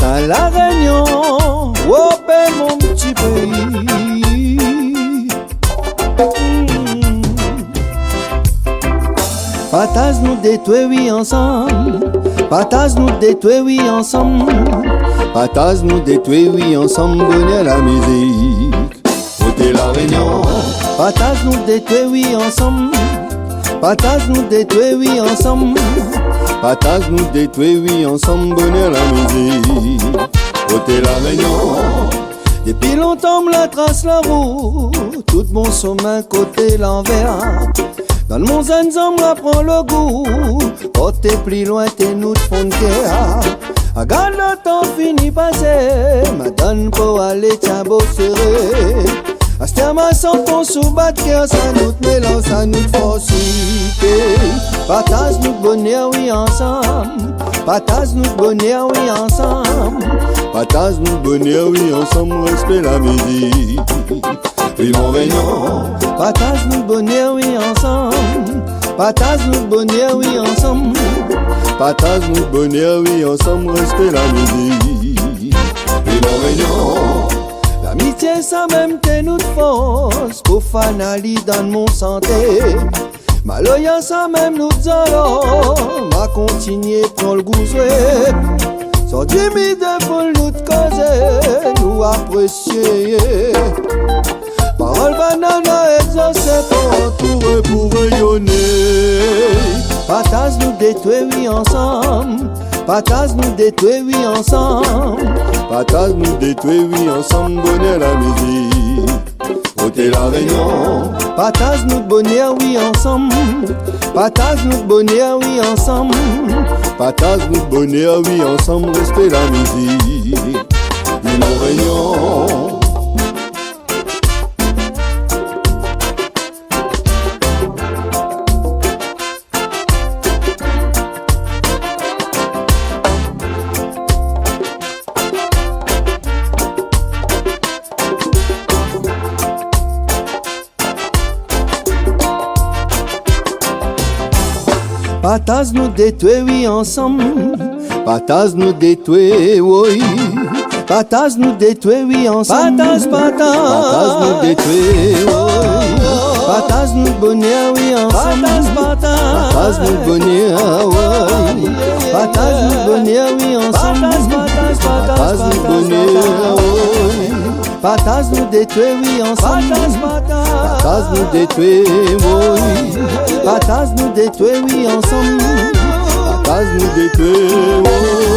à La Réunion, oh ben mon petit pays. Patas nous détruire oui ensemble, patas nous détruire oui ensemble, patas nous détruire oui ensemble, bonheur la musique. Côté La Réunion, patas nous détruire oui ensemble, patas nous détruire oui ensemble, patas nous détruire oui ensemble, bonheur la musique. Côté La Réunion, depuis longtemps la trace la route, tout bon sommet côté l'envers. Dans le monde ensemble prend le goût, oh t'es plus loin t'es nous de frontière. Regarde le temps fini passé, ma donne pour aller tiens beau serré. Asтерma sans ton sous-bat cœur, ça nous te mélange, ça nous te force. Partage nous bonheur oui ensemble, partage nous bonheur oui ensemble, partage nous bonheur oui ensemble, respect la musique. Oui mon Réunion, partage nous bonheur oui ensemble, partage nous bonheur oui ensemble, partage nous bonheur oui ensemble, respect la musique. Oui mon Réunion, l'amitié ça même t'es nous de force, pour fanali dans mon santé. Maloya ça même nous allons, ma continuer prend le goût. Sans timide pour nous de causer, nous apprécier. Parole banana exaucée pour entourer, pour rayonner. Patas nous détruire oui ensemble, patas nous détruire oui ensemble, patas nous détruire oui ensemble, bonheur la musique. Côté La Réunion, patas nous bonheur oui ensemble, patas nous bonheur oui ensemble, patas nous bonheur oui ensemble, respect la musique. Oui mon Réunion. Patas nous détruire oui ensemble, patas nous détruire oui, patas nous détruire oui ensemble, patas nous détruire oui, patas nous bonheur oui ensemble, patas nous bonheur oui, patas nous bonheur oui ensemble, patas nous bonheur oui, patas nous détruire oui ensemble, patas nous détruire oui, patas nous détruire oui ensemble, patas nous détruire oui.